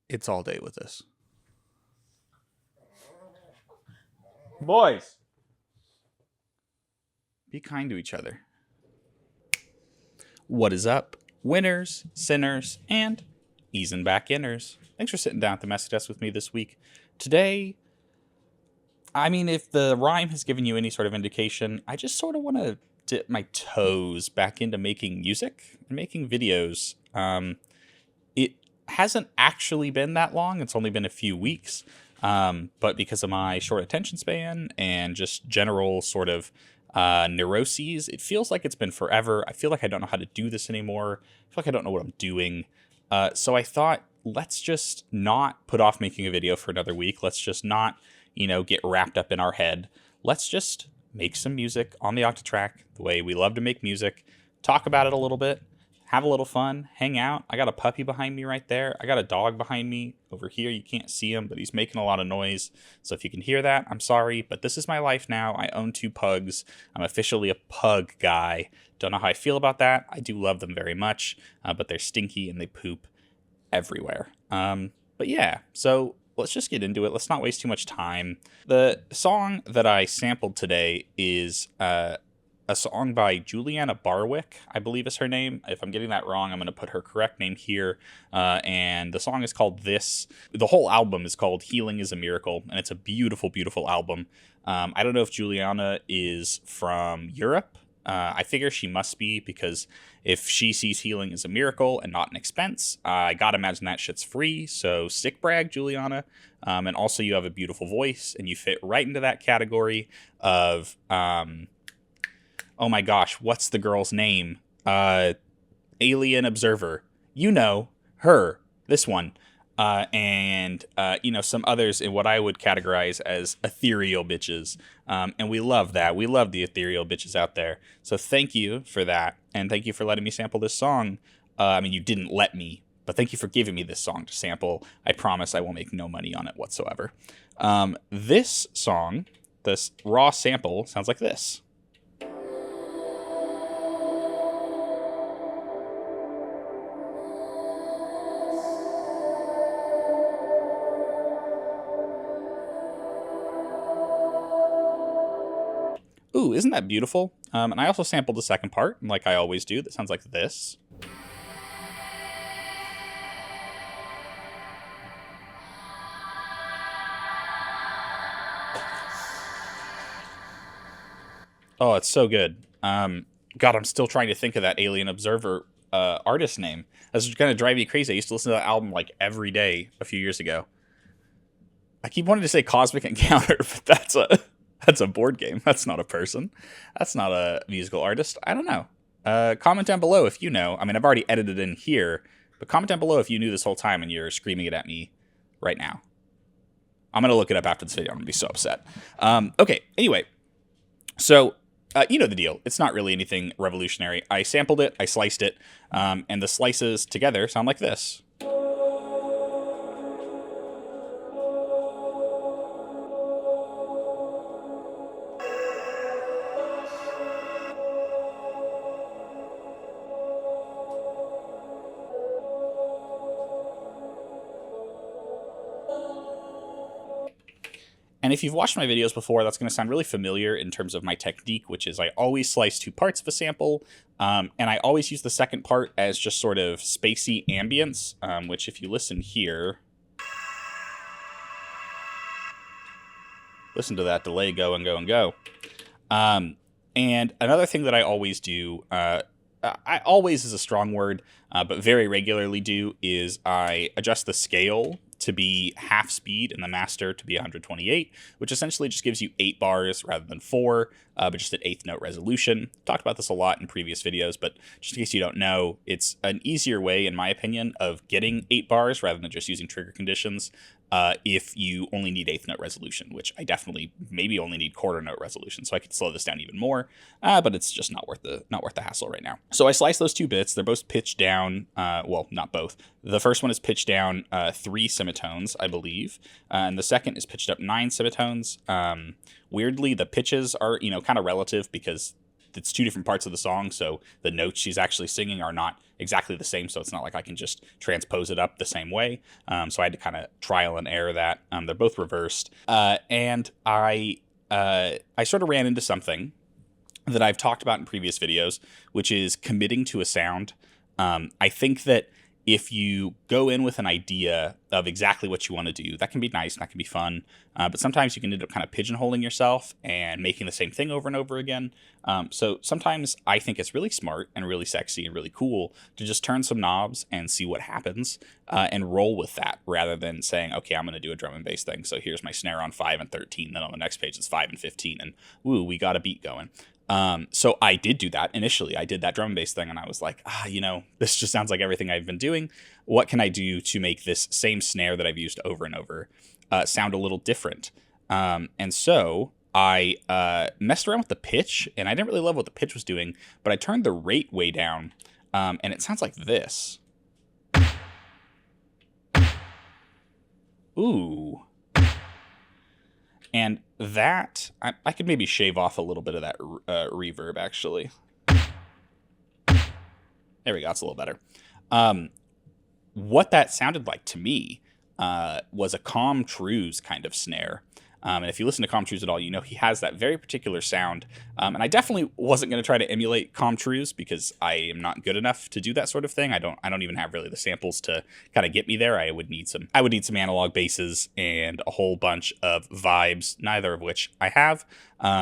It's all day with this. Boys, Be kind to each other. What is up, winners, sinners, and easing back inners? Thanks for sitting down at the message desk with me this week. Today, I mean, if the rhyme has given you any sort of indication, I just sort of want to dip my toes back into making music and making videos. It hasn't actually been that long. It's only been a few weeks. But because of my short attention span and just general sort of neuroses, it feels like it's been forever. I feel like I don't know how to do this anymore. I feel like I don't know what I'm doing. So I thought, let's just not put off making a video for another week. Let's just not, get wrapped up in our head. Let's just make some music on the Octatrack the way we love to make music, talk about it a little bit, have a little fun, hang out. I got a puppy behind me right there. I got a dog behind me over here. You can't see him, but he's making a lot of noise. So if you can hear that, I'm sorry, but this is my life now. I own 2 pugs. I'm officially a pug guy. Don't know how I feel about that. I do love them very much, but they're stinky and they poop everywhere. But yeah, so let's just get into it. Let's not waste too much time. The song that I sampled today is a song by Juliana Barwick, I believe is her name. If I'm getting that wrong, I'm going to put her correct name here. And the song is called This. The whole album is called Healing is a Miracle, and it's a beautiful, beautiful album. I don't know if Juliana is from Europe. I figure she must be, because if she sees healing as a miracle and not an expense, I gotta imagine that shit's free. So sick brag, Juliana. And also you have a beautiful voice, and you fit right into that category of... oh my gosh, what's the girl's name? Alien Observer. You know, her, this one. And some others in what I would categorize as ethereal bitches. And we love that. We love the ethereal bitches out there. So thank you for that. And thank you for letting me sample this song. You didn't let me, but thank you for giving me this song to sample. I promise I will make no money on it whatsoever. This song, this raw sample, sounds like this. Ooh, isn't that beautiful? And I also sampled the second part, like I always do. That sounds like this. Oh, it's so good. God, I'm still trying to think of that Alien Observer artist name. That's going to drive you crazy. I used to listen to that album like every day a few years ago. I keep wanting to say Cosmic Encounter, but that's a board game. That's not a person. That's not a musical artist. I don't know. Comment down below if you know. I've already edited in here, but comment down below if you knew this whole time and you're screaming it at me right now. I'm going to look it up after this video. I'm going to be so upset. Okay, anyway. So, you know the deal. It's not really anything revolutionary. I sampled it, I sliced it, and the slices together sound like this. And if you've watched my videos before, that's going to sound really familiar in terms of my technique, which is I always slice 2 parts of a sample, and I always use the second part as just sort of spacey ambience, which if you listen here, listen to that delay go and go and go. And another thing that I always do, I always is a strong word, but very regularly do, is I adjust the scale to be half speed and the master to be 128, which essentially just gives you 8 bars rather than 4, but just at 8th note resolution. Talked about this a lot in previous videos, but just in case you don't know, it's an easier way, in my opinion, of getting 8 bars rather than just using trigger conditions if you only need 8th note resolution, which I definitely maybe only need quarter note resolution, so I could slow this down even more, but it's just not worth the hassle right now. So I slice those 2 bits. They're both pitched down, well, not both. The first one is pitched down 3 semitones, I believe, and the second is pitched up 9 semitones. Weirdly, the pitches are, kind of relative because it's 2 different parts of the song, so the notes she's actually singing are not exactly the same, so it's not like I can just transpose it up the same way. So I had to kind of trial and error that. They're both reversed. And I sort of ran into something that I've talked about in previous videos, which is committing to a sound. I think that if you go in with an idea of exactly what you want to do, that can be nice and that can be fun. But sometimes you can end up kind of pigeonholing yourself and making the same thing over and over again. So sometimes I think it's really smart and really sexy and really cool to just turn some knobs and see what happens and roll with that rather than saying, okay, I'm going to do a drum and bass thing. So here's my snare on 5 and 13. Then on the next page, it's 5 and 15. And woo, we got a beat going. So I did do that initially. I did that drum and bass thing and I was like, this just sounds like everything I've been doing. What can I do to make this same snare that I've used over and over sound a little different? And so I messed around with the pitch, and I didn't really love what the pitch was doing, but I turned the rate way down, and it sounds like this. Ooh. And that, I could maybe shave off a little bit of that reverb, actually. There we go, it's a little better. What that sounded like to me was a Com Truise kind of snare. And if you listen to Com Truise at all, he has that very particular sound. And I definitely wasn't going to try to emulate Com Truise because I am not good enough to do that sort of thing. I don't even have really the samples to kind of get me there. I would need some analog basses and a whole bunch of vibes, neither of which I have.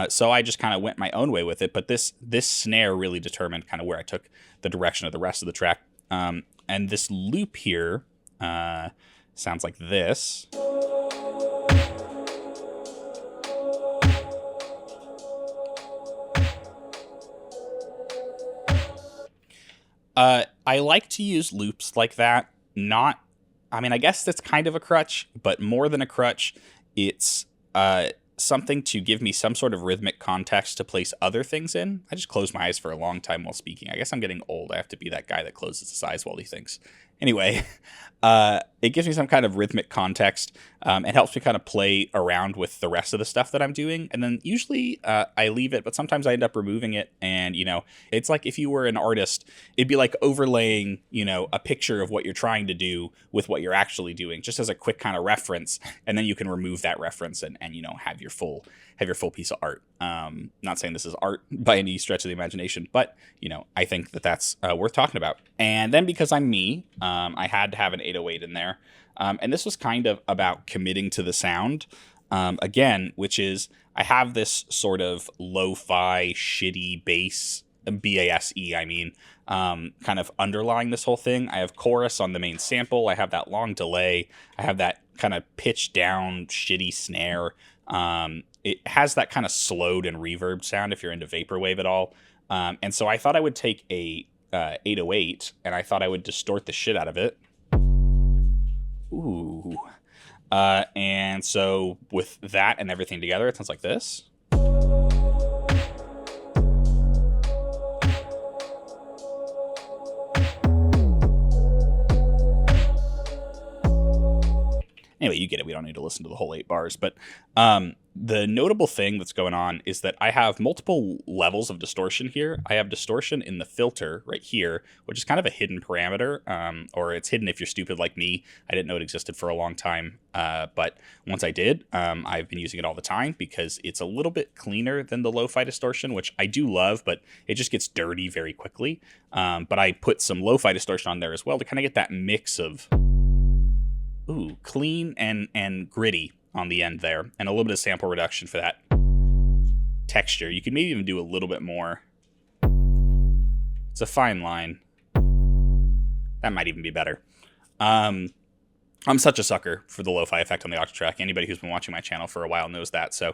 So I just kind of went my own way with it. But this snare really determined kind of where I took the direction of the rest of the track. And this loop here sounds like this. I like to use loops like that. I guess that's kind of a crutch, but more than a crutch, it's something to give me some sort of rhythmic context to place other things in. I just close my eyes for a long time while speaking. I guess I'm getting old. I have to be that guy that closes his eyes while he thinks. Anyway, it gives me some kind of rhythmic context. It helps me kind of play around with the rest of the stuff that I'm doing. And then usually I leave it, but sometimes I end up removing it. And, it's like if you were an artist, it'd be like overlaying, a picture of what you're trying to do with what you're actually doing, just as a quick kind of reference. And then you can remove that reference and have your full piece of art. Not saying this is art by any stretch of the imagination, but, I think that's worth talking about. And then because I'm me, I had to have an 808 in there. And this was kind of about committing to the sound, again, which is I have this sort of lo-fi, shitty bass, B-A-S-E, kind of underlying this whole thing. I have chorus on the main sample. I have that long delay. I have that kind of pitched down, shitty snare. It has that kind of slowed and reverb sound if you're into vaporwave at all. And so I thought I would take a 808 and I thought I would distort the shit out of it. Ooh. And so with that and everything together, it sounds like this. Anyway, you get it. We don't need to listen to the whole 8 bars. But the notable thing that's going on is that I have multiple levels of distortion here. I have distortion in the filter right here, which is kind of a hidden parameter, or it's hidden if you're stupid like me. I didn't know it existed for a long time, but once I did, I've been using it all the time because it's a little bit cleaner than the lo-fi distortion, which I do love, but it just gets dirty very quickly. But I put some lo-fi distortion on there as well to kind of get that mix of clean and gritty on the end there, and a little bit of sample reduction for that texture. You could maybe even do a little bit more. It's a fine line. That might even be better. I'm such a sucker for the lo-fi effect on the Octatrack. Anybody who's been watching my channel for a while knows that. So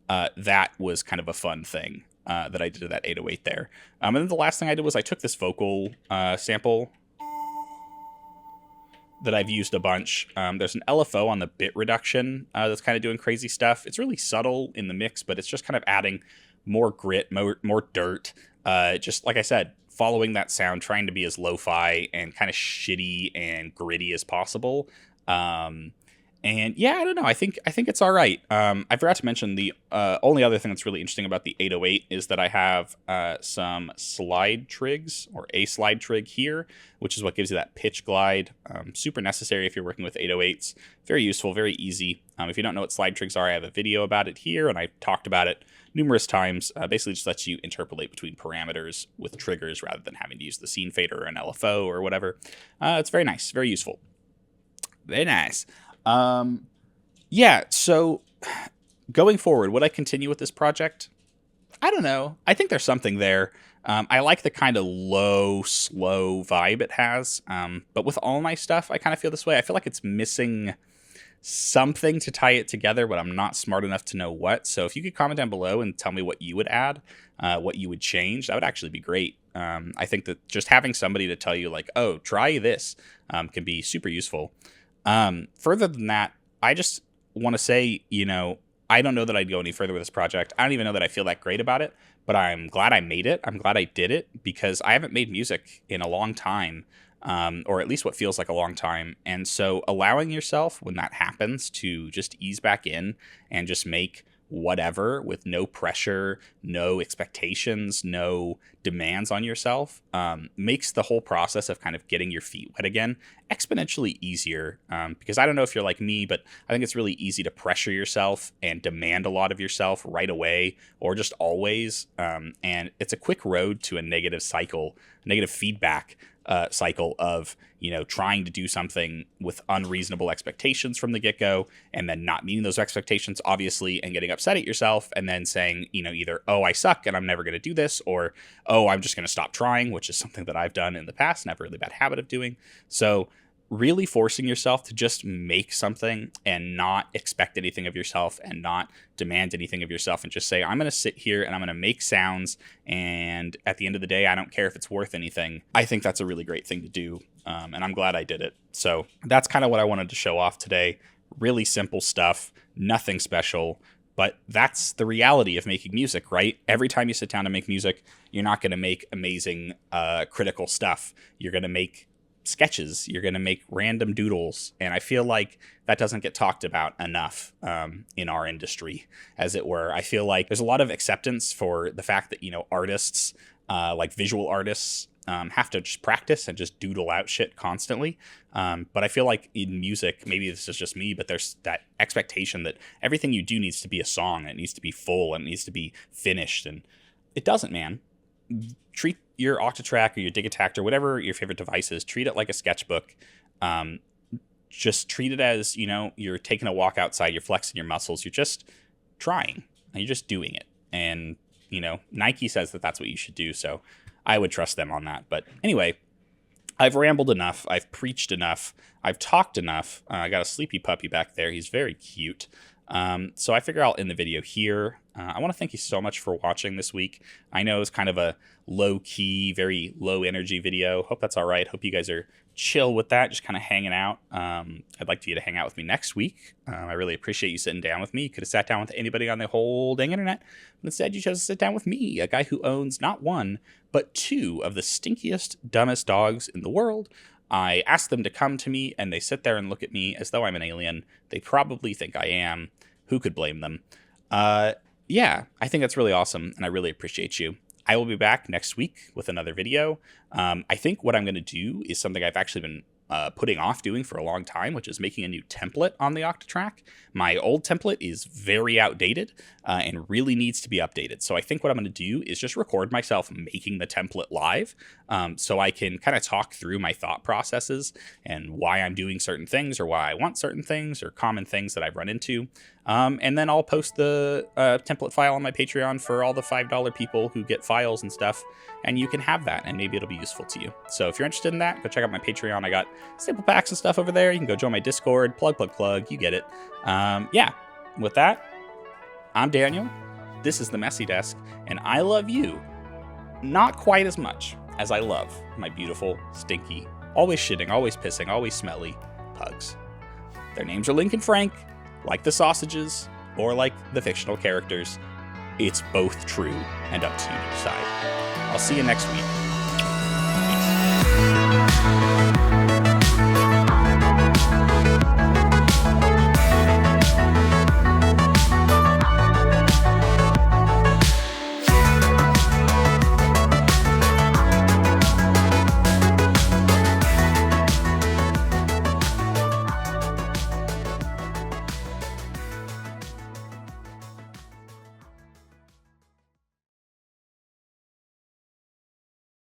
that was kind of a fun thing that I did to that 808 there. And then the last thing I did was I took this vocal sample that I've used a bunch. There's an LFO on the bit reduction that's kind of doing crazy stuff. It's really subtle in the mix, but it's just kind of adding more grit, more dirt. Just like I said, following that sound, trying to be as lo-fi and kind of shitty and gritty as possible. And yeah, I don't know. I think it's all right. I forgot to mention the only other thing that's really interesting about the 808 is that I have some slide trigs, or a slide trig here, which is what gives you that pitch glide. Super necessary if you're working with 808s. Very useful, very easy. If you don't know what slide trigs are, I have a video about it here, and I've talked about it numerous times. Basically just lets you interpolate between parameters with triggers rather than having to use the scene fader or an LFO or whatever. It's very nice, very useful. Very nice. Yeah, so going forward, would I continue with this project? I don't know. I think there's something there. I like the kind of low, slow vibe it has. But with all my stuff, I kind of feel this way. I feel like it's missing something to tie it together, but I'm not smart enough to know what. So if you could comment down below and tell me what you would add, what you would change, that would actually be great. I think that just having somebody to tell you like, oh, try this, can be super useful. Further than that, I just want to say, I don't know that I'd go any further with this project. I don't even know that I feel that great about it, but I'm glad I made it. I'm glad I did it because I haven't made music in a long time, or at least what feels like a long time. And so allowing yourself when that happens to just ease back in and just make whatever with no pressure, no expectations, no demands on yourself, makes the whole process of kind of getting your feet wet again exponentially easier. Because I don't know if you're like me, but I think it's really easy to pressure yourself and demand a lot of yourself right away or just always. And it's a quick road to a negative cycle, negative feedback cycle of, trying to do something with unreasonable expectations from the get-go and then not meeting those expectations, obviously, and getting upset at yourself and then saying, either, oh, I suck and I'm never going to do this, or, oh, I'm just going to stop trying, which is something that I've done in the past and have a really bad habit of doing. So really forcing yourself to just make something and not expect anything of yourself and not demand anything of yourself and just say, I'm going to sit here and I'm going to make sounds. And at the end of the day, I don't care if it's worth anything. I think that's a really great thing to do. And I'm glad I did it. So that's kind of what I wanted to show off today. Really simple stuff, nothing special, but that's the reality of making music, right? Every time you sit down to make music, you're not going to make amazing, critical stuff. You're going to make sketches, you're going to make random doodles, and I feel like that doesn't get talked about enough in our industry, as it were. I feel like there's a lot of acceptance for the fact that artists, like visual artists, have to just practice and just doodle out shit constantly, but I feel like in music, maybe this is just me, but there's that expectation that everything you do needs to be a song, it needs to be full, and it needs to be finished, and it doesn't, man. Treat your Octatrack or your Digitact or whatever your favorite device is, treat it like a sketchbook. Just treat it as, you're taking a walk outside, you're flexing your muscles, you're just trying, and you're just doing it. And, Nike says that that's what you should do, so I would trust them on that. But anyway, I've rambled enough, I've preached enough, I've talked enough. I got a sleepy puppy back there, he's very cute. So I figure I'll end the video here. I want to thank you so much for watching this week. I know it's kind of a low-key, very low-energy video. Hope that's all right. Hope you guys are chill with that, just kind of hanging out. I'd like you to hang out with me next week. I really appreciate you sitting down with me. You could have sat down with anybody on the whole dang internet, but instead you chose to sit down with me, a guy who owns not one, but two of the stinkiest, dumbest dogs in the world. I ask them to come to me, and they sit there and look at me as though I'm an alien. They probably think I am. Who could blame them? Yeah, I think that's really awesome, and I really appreciate you. I will be back next week with another video. I think what I'm going to do is something I've actually been putting off doing for a long time, which is making a new template on the Octatrack. My old template is very outdated and really needs to be updated. So I think what I'm going to do is just record myself making the template live so I can kind of talk through my thought processes and why I'm doing certain things or why I want certain things or common things that I've run into. And then I'll post the template file on my Patreon for all the $5 people who get files and stuff, and you can have that, and maybe it'll be useful to you. So if you're interested in that, go check out my Patreon. I got sample packs and stuff over there. You can go join my Discord, plug, you get it. Yeah, with that, I'm Daniel. This is The Messy Desk, and I love you not quite as much as I love my beautiful, stinky, always shitting, always pissing, always smelly pugs. Their names are Link and Frank. Like the sausages, or like the fictional characters, it's both true and up to you to decide. I'll see you next week.